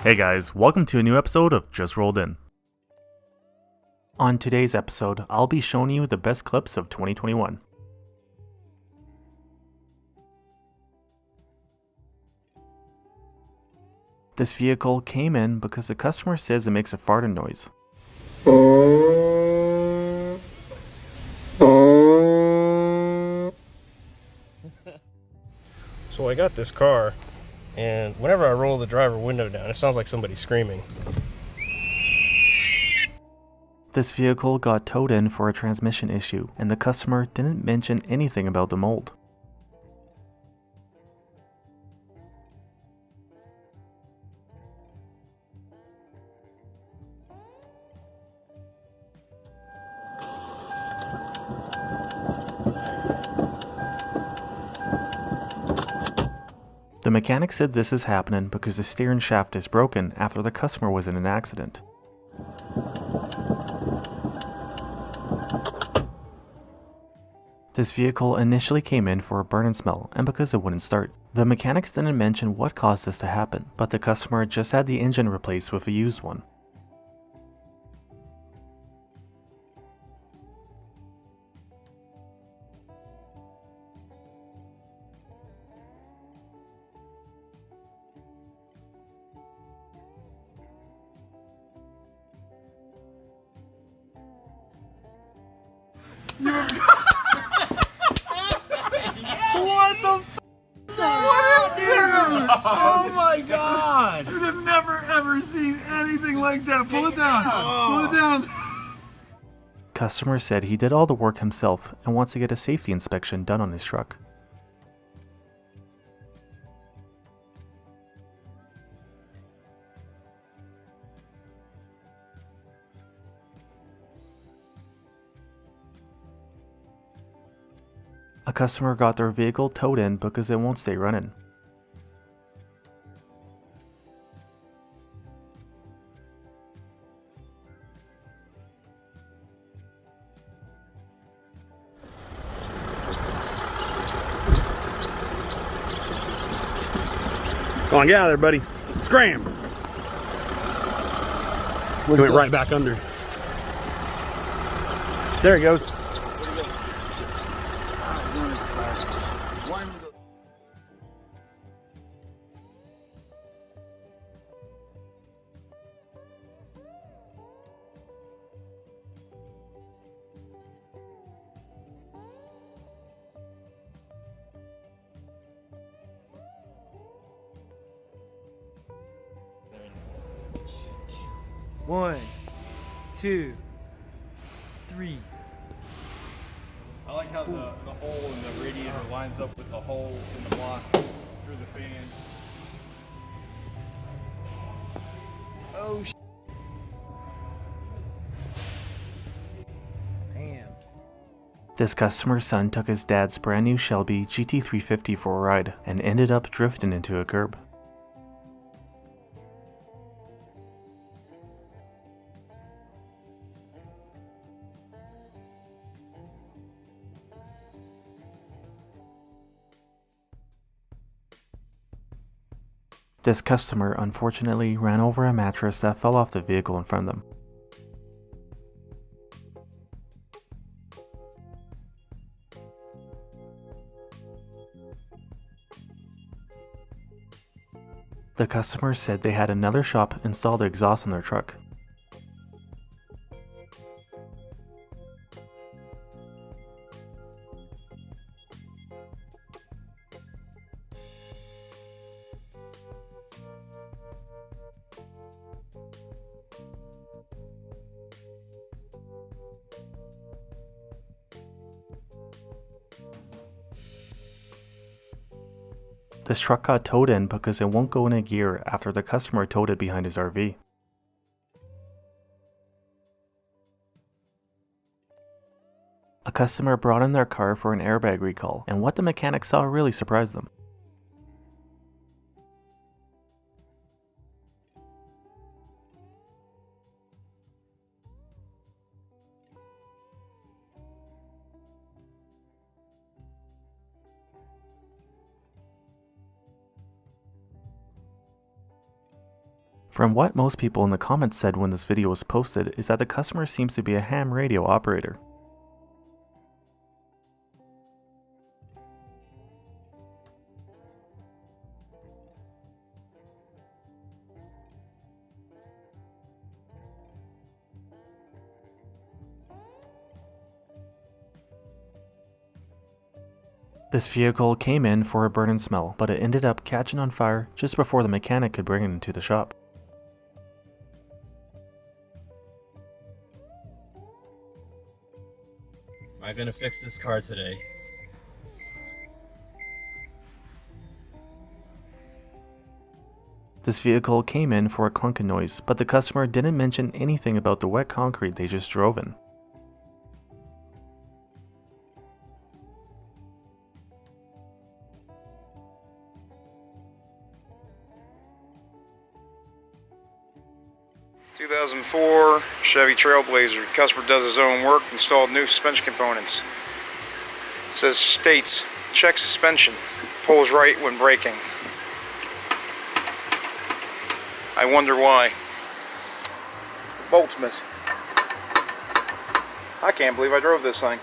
Hey guys, welcome to a new episode of Just Rolled In. On today's episode, I'll be showing you the best clips of 2021. This vehicle came in because the customer says it makes a farting noise. So I got this car, and whenever I roll the driver window down, it sounds like somebody screaming. This vehicle got towed in for a transmission issue, and the customer didn't mention anything about the mold. The mechanic said this is happening because the steering shaft is broken after the customer was in an accident. This vehicle initially came in for a burn and smell and because it wouldn't start. The mechanics didn't mention what caused this to happen, but the customer just had the engine replaced with a used one. What the f*** is that, dude? Oh my god! Dude, I've never ever seen anything like that. Pull it down. Pull it down. Customer said he did all the work himself and wants to get a safety inspection done on his truck. A customer got their vehicle towed in because it won't stay running. Come on, get out of there, buddy. Scram. We went right back under. There he goes. One, two, three. I like how the hole in the radiator lines up with the hole in the block through the fan. Oh, damn. This customer's son took his dad's brand new Shelby GT350 for a ride and ended up drifting into a curb. This customer unfortunately ran over a mattress that fell off the vehicle in front of them. The customer said they had another shop install the exhaust on their truck. This truck got towed in because it won't go in a gear after the customer towed it behind his RV. A customer brought in their car for an airbag recall, and what the mechanic saw really surprised them. From what most people in the comments said when this video was posted is that the customer seems to be a ham radio operator. This vehicle came in for a burn and smell, but it ended up catching on fire just before the mechanic could bring it into the shop. I'm gonna fix this car today. This vehicle came in for a clunking noise, but the customer didn't mention anything about the wet concrete they just drove in. ...2004 Chevy Trailblazer. Customer does his own work, installed new suspension components. States, check suspension, pulls right when braking. I wonder why. Bolt's missing. I can't believe I drove this thing.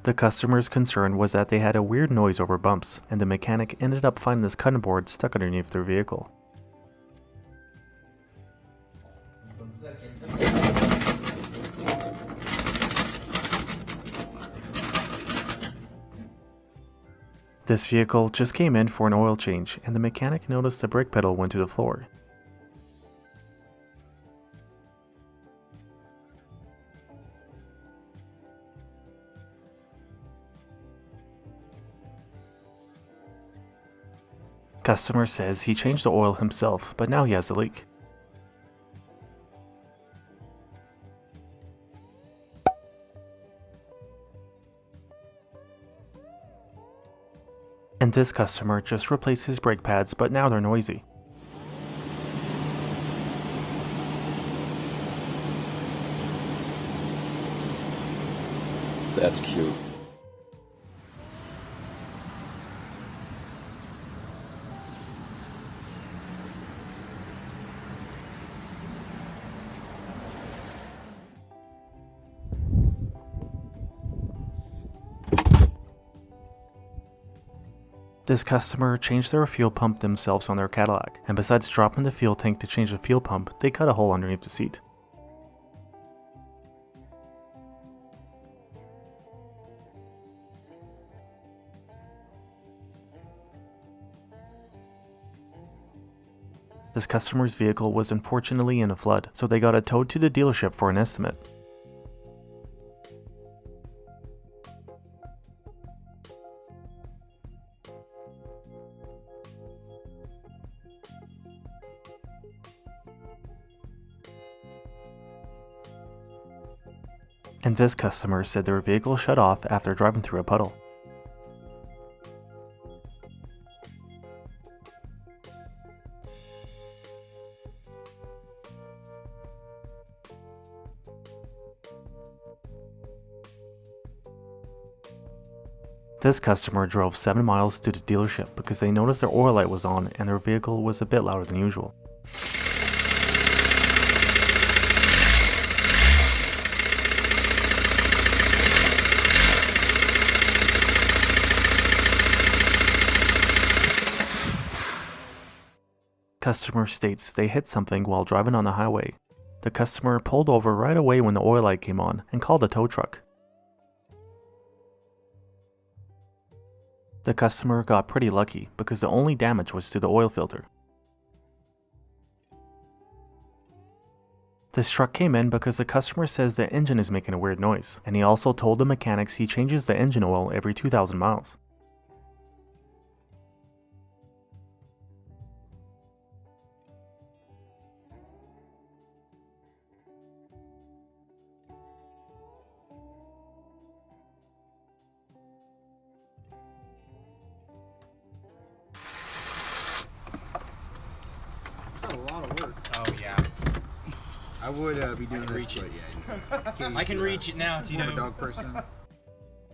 The customer's concern was that they had a weird noise over bumps, and the mechanic ended up finding this cutting board stuck underneath their vehicle. This vehicle just came in for an oil change, and the mechanic noticed the brake pedal went to the floor. Customer says he changed the oil himself, but now he has a leak. And this customer just replaced his brake pads, but now they're noisy. That's cute. This customer changed their fuel pump themselves on their Cadillac, and besides dropping the fuel tank to change the fuel pump, they cut a hole underneath the seat. This customer's vehicle was unfortunately in a flood, so they got it towed to the dealership for an estimate. And this customer said their vehicle shut off after driving through a puddle. This customer drove 7 miles to the dealership because they noticed their oil light was on and their vehicle was a bit louder than usual. Customer states they hit something while driving on the highway. The customer pulled over right away when the oil light came on and called a tow truck. The customer got pretty lucky because the only damage was to the oil filter. This truck came in because the customer says the engine is making a weird noise, and he also told the mechanics he changes the engine oil every 2,000 miles. That's a lot of work. Oh yeah. I would be doing this, reach it. but yeah. I can reach it now, I'm a Tito. dog person.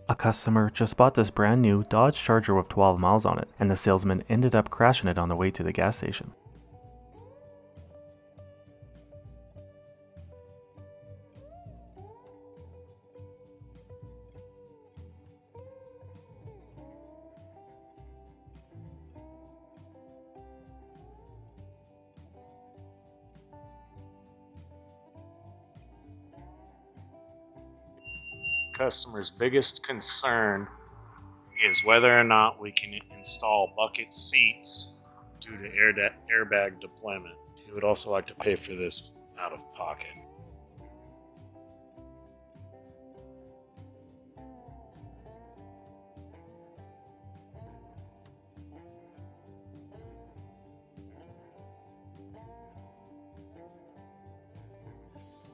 A customer just bought this brand new Dodge Charger with 12 miles on it, and the salesman ended up crashing it on the way to the gas station. Customer's biggest concern is whether or not we can install bucket seats due to airbag deployment. He would also like to pay for this out of pocket.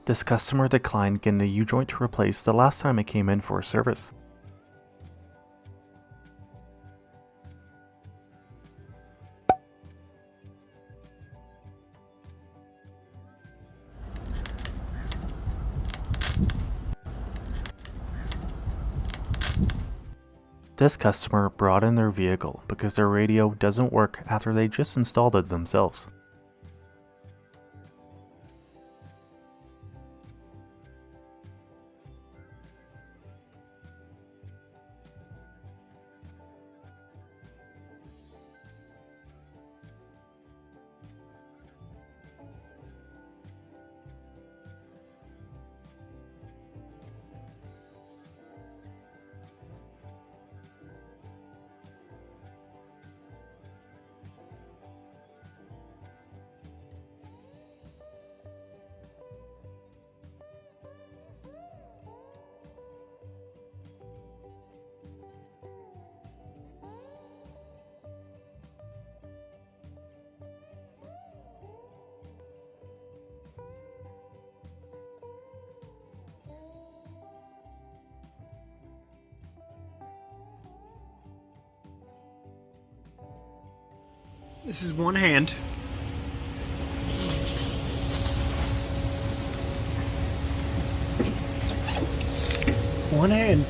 This customer declined getting a U-joint replaced the last time it came in for a service. This customer brought in their vehicle because their radio doesn't work after they just installed it themselves. This is one hand. One hand.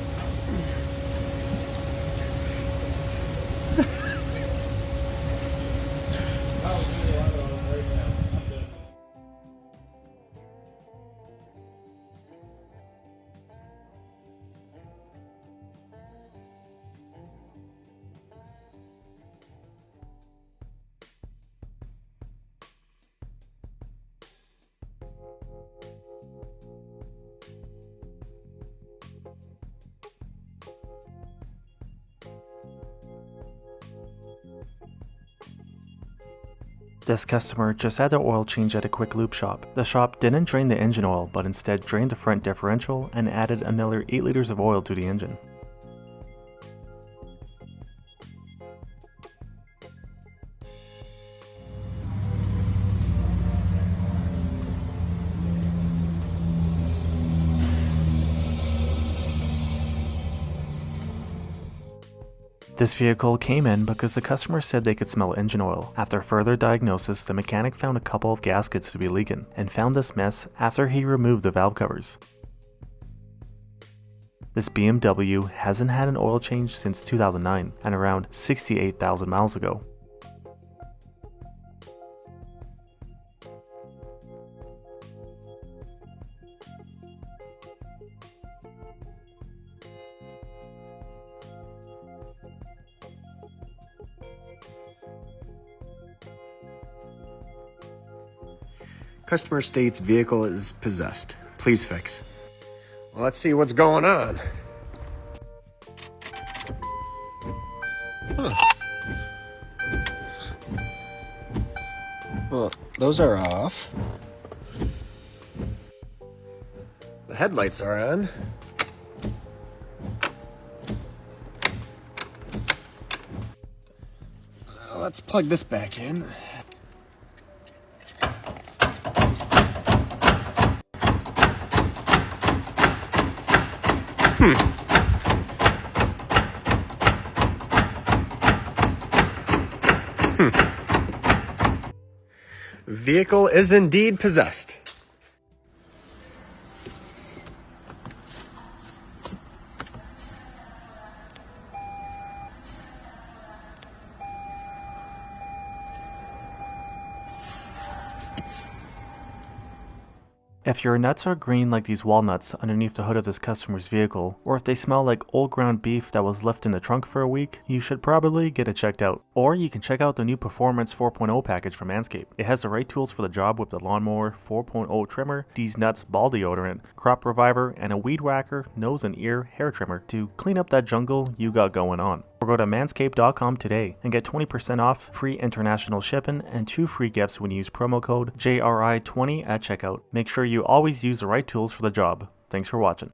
This customer just had their oil change at a quick lube shop. The shop didn't drain the engine oil, but instead drained the front differential and added another 8 liters of oil to the engine. This vehicle came in because the customer said they could smell engine oil. After further diagnosis, the mechanic found a couple of gaskets to be leaking and found this mess after he removed the valve covers. This BMW hasn't had an oil change since 2009 and around 68,000 miles ago. Customer states vehicle is possessed. Please fix. Well, let's see what's going on. Huh. Well, those are off. The headlights are on. Let's plug this back in. Vehicle is indeed possessed. If your nuts are green like these walnuts underneath the hood of this customer's vehicle, or if they smell like old ground beef that was left in the trunk for a week, you should probably get it checked out. Or you can check out the new Performance 4.0 package from Manscaped. It has the right tools for the job with the Lawnmower 4.0 trimmer, These Nuts ball deodorant, crop reviver, and a weed whacker, nose and ear hair trimmer to clean up that jungle you got going on. Or go to manscaped.com today and get 20% off, free international shipping, and 2 free gifts when you use promo code JRI20 at checkout. Make sure you always use the right tools for the job. Thanks for watching.